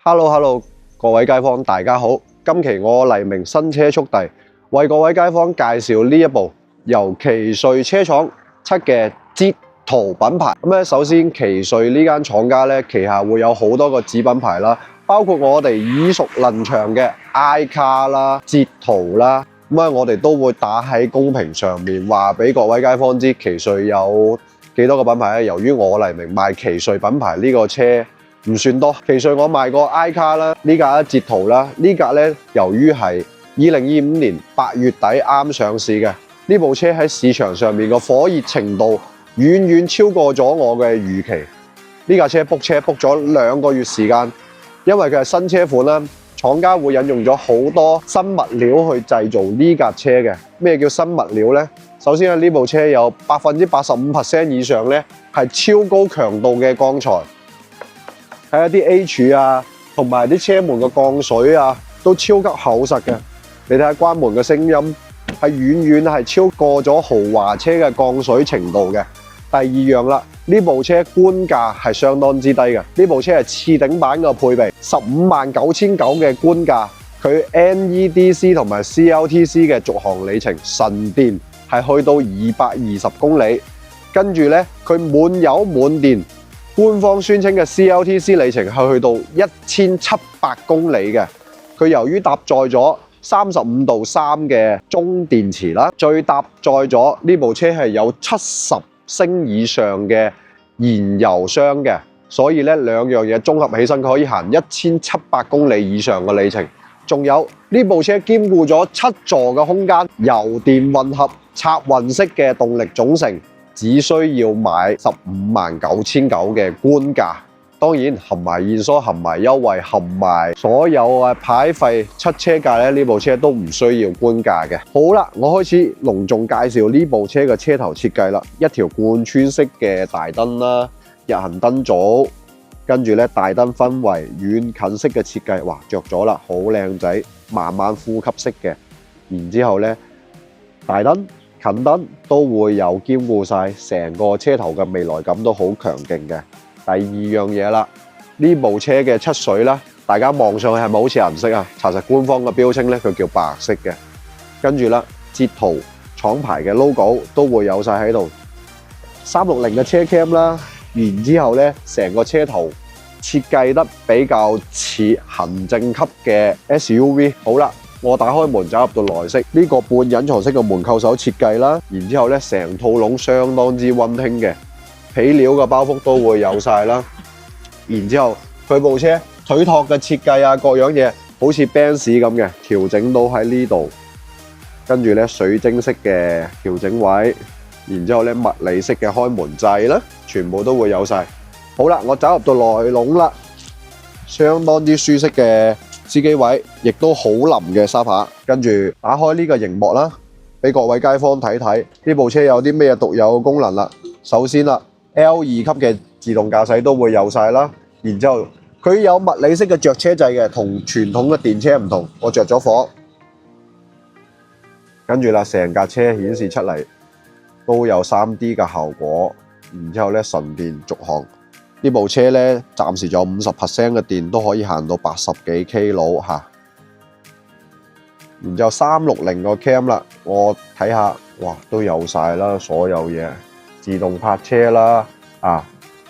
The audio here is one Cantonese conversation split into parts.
Hello，各位街坊，大家好。今期我黎明新車速遞為各位街坊介紹呢一部由奇瑞車廠出嘅捷途品牌。首先奇瑞呢間廠家咧，旗下會有好多個子品牌啦，包括我哋耳熟能詳嘅 iCar 啦、捷途啦。我哋都會打喺公屏上面話俾各位街坊知，奇瑞有幾多個品牌咧？由於我黎明賣奇瑞品牌呢個車唔算多，奇瑞我賣過 iCar 啦，呢架捷途啦，呢架咧由於係2025年8月底啱上市嘅，呢部車喺市場上面個火熱程度遠遠超過咗我嘅預期。呢架車 book 咗2個月時間，因為佢係新車款啦，廠家會引用咗好多新物料去製造呢架車嘅。咩叫新物料呢？首先呢部車有85% 以上咧係超高強度嘅鋼材。睇一啲 A 柱啊，同埋啲車門嘅鋼水啊，都超級厚實嘅。你睇下關門嘅聲音，係遠遠係超過咗豪華車嘅鋼水程度嘅。第二樣啦，呢部車官價係相當之低嘅。呢部車係次頂版嘅配備，159,900嘅官價。佢 NEDC 同埋 CLTC 嘅續航里程純電係去到220公里，跟住咧佢滿油滿電。官方宣稱嘅 CLTC 里程係去到1700公里嘅。佢由於搭載咗35度3嘅中電池啦，再搭載咗呢部車係有70升以上嘅燃油箱嘅，所以咧兩樣嘢綜合起身，佢可以行1700公里以上嘅里程。仲有呢部車兼顧咗7座嘅空間，油電混合插混式嘅動力總成。只需要買159,900嘅官價，當然含埋現疏、含埋優惠、含埋所有嘅牌費出車價咧，呢部車都唔需要官價嘅。好啦，我開始隆重介紹呢部車嘅車頭設計啦，一條貫穿式嘅大燈啦，日行燈組，跟住咧大燈分為遠近式嘅設計，哇着咗啦，好靚仔，慢慢呼吸式嘅，然之後咧大燈近燈都會有兼顧晒，成個車頭嘅未來感都好強勁嘅。第二樣嘢啦，呢部車嘅漆水啦，大家望上去係咪好似銀色啊？查實官方嘅標稱咧，佢叫白色嘅。跟住啦，捷途廠牌嘅 logo 都會有晒喺度。360嘅車 cam 啦，然之後咧，成個車頭設計得比較似行政級嘅 SUV。好啦。我打開門走入到內飾，呢個半隱藏式嘅門扣手設計啦，然之後咧成套籠相當之溫馨嘅，皮料嘅包覆都會有晒啦。然之後佢部車腿托嘅設計啊，各樣嘢好似 Benz 咁嘅，調整到喺呢度，跟住咧水晶式嘅調整位，然之後咧物理式嘅開門掣啦，全部都會有晒。好啦，我走入到內籠啦，相當之舒適嘅司機位，亦都好腍嘅沙發，跟住打開呢個熒幕啦，俾各位街坊睇睇呢部車有啲咩獨有嘅功能啦。首先啦 ，L2 級嘅自動駕駛都會有晒啦，然之後佢有物理式嘅着車掣嘅，同傳統嘅電車唔同。我着咗火，跟住啦，成架車顯示出嚟都有 3D 嘅效果，然之後咧純電續航。呢部車咧，暫時仲有50% 嘅電，都可以行到80幾 km 嚇。然之後360個 cam 啦，我睇下，哇，都有晒啦，所有嘢，自動泊車啦，按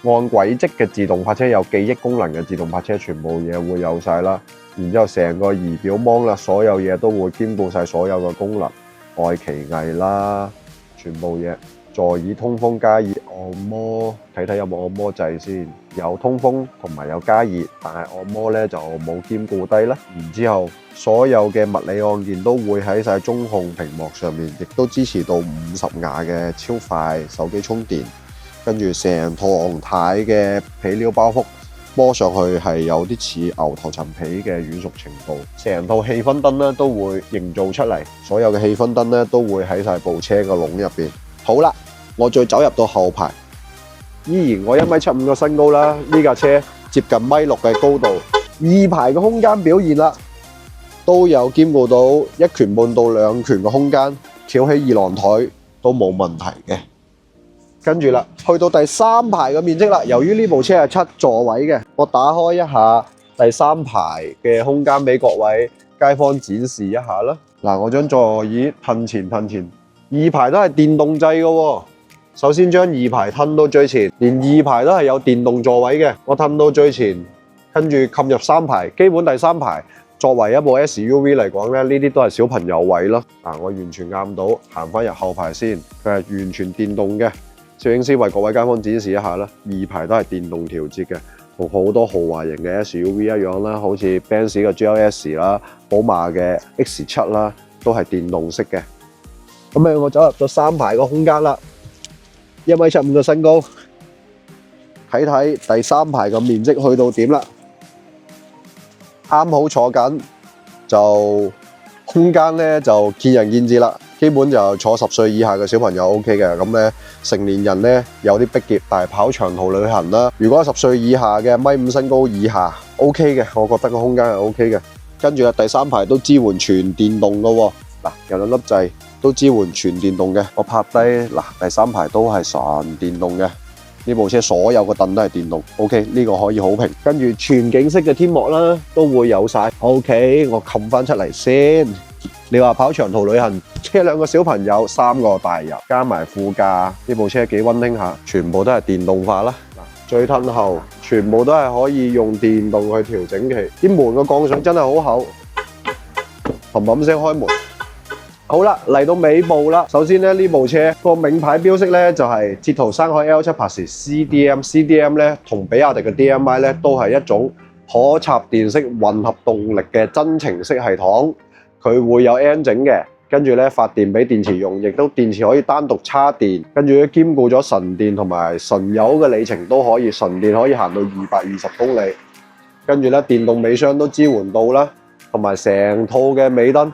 軌跡嘅自動泊車，有記憶功能嘅自動泊車，全部嘢會有晒啦。然之後成個儀表芒啦，所有嘢都會兼顧晒所有嘅功能，愛奇藝啦，全部嘢。座椅通風加熱按摩，睇睇有冇按摩掣先，有通風同埋有加熱，但係按摩咧就冇兼顧低啦。然之後所有嘅物理按鍵都會喺晒中控屏幕上面，亦都支持到50瓦嘅超快手機充電。跟住成套昂泰嘅皮料包覆，摸上去係有啲似牛頭陳皮嘅軟熟程度。成套氣氛燈咧都會營造出嚟，所有嘅氣氛燈咧都會喺晒部車個籠入邊。好啦，我再走入到後排，依然我1.75米嘅身高啦，呢架車接近1.6米嘅高度，二排嘅空間表現啦，都有兼顧到1拳半到2拳嘅空間，翹起二郎腿都冇問題嘅。跟住啦，去到第3排嘅面積啦，由於呢部車係7座位嘅，我打開一下第三排嘅空間俾各位街坊展示一下啦。嗱，我將座椅褪前，二排都係電動制嘅喎。首先將二排褪到最前，連二排都係有電動座位嘅。我褪到最前，跟住冚入三排。基本第三排作為一部 SUV 嚟講咧，呢啲都係小朋友位咯。我完全啱到，行翻入後排先，佢係完全電動嘅。攝影師為各位街坊展示一下啦，二排都係電動調節嘅，同好多豪華型嘅 SUV 一樣啦，好似 Benz 嘅 GLS 啦、寶馬嘅 X7 啦，都係電動式嘅。咁我走入咗三排個空間啦，1.75米嘅身高，睇睇第三排嘅面積去到點啦，啱好坐緊，就空間咧就見仁見智啦。基本就坐10歲以下嘅小朋友 OK 嘅，咁咧成年人咧有啲逼傑，但係跑長途旅行啦，如果10歲以下嘅1.5米身高以下 OK 嘅，我覺得個空間係 OK 嘅。跟住第三排都支援全電動嘅喎，嗱有兩粒掣都支援全電動嘅。我拍低嗱第三排都係純電動嘅，呢部車所有個凳都係電動 ，OK 呢個可以好評。跟住全景式嘅天幕啦，都會有晒 OK， 我冚翻出嚟先。你話跑長途旅行，車兩個小朋友，3個大人，加埋副駕，呢部車幾溫馨下，全部都係電動化啦。最褪後全部都係可以用電動去調整器，啲門個鋼水真係好厚，砰砰聲開門。好啦，嚟到尾部啦。首先咧，呢部車個名牌標識咧就係捷途山海 L7 Plus CDM 咧，同比亞迪嘅 DMI 咧都係一種可插電式混合動力嘅增程式系統。佢會有 N 整嘅，跟住咧發電俾電池用，亦都電池可以單獨插電，跟住咧兼顧咗純電同埋純油嘅里程都可以，純電可以行到220公里，跟住咧電動尾箱都支援到啦，同埋成套嘅尾燈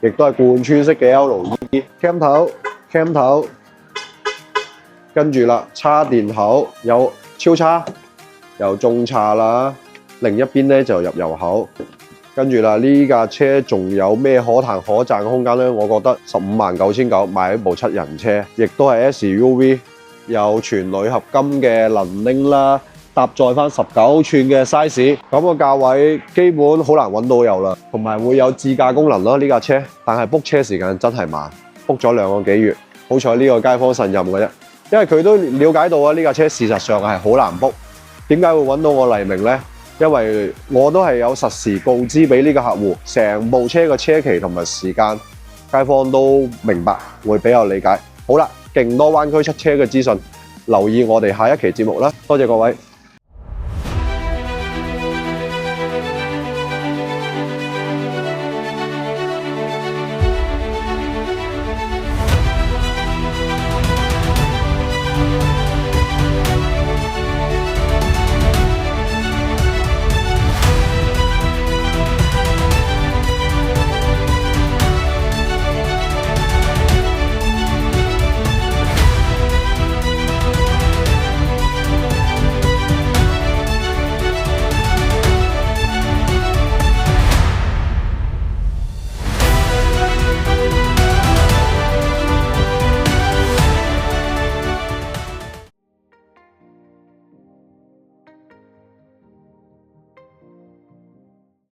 亦都係貫穿式嘅 LED cam 頭，跟住啦叉電口有超叉，有中叉啦，另一邊咧就入油口。跟住啦，呢架車仲有咩可彈可賺嘅空間呢？我覺得159,900買一部7人車，亦都係 SUV， 有全鋁合金嘅能拎啦，搭載翻19寸嘅 size， 咁個價位基本好難揾到有啦，同埋會有自駕功能咯呢架車，但係 book 車時間真係慢 ，book 咗2個幾月，好彩呢個街坊信任嘅啫，因為佢都了解到啊呢架車事實上係好難 book， 點解會揾到我黎明呢？因為我都係有實時告知俾呢個客戶，成部車嘅車期同埋時間，街坊都明白，會比較理解。好啦，勁多灣區出車嘅資訊，留意我哋下一期節目啦，多謝各位。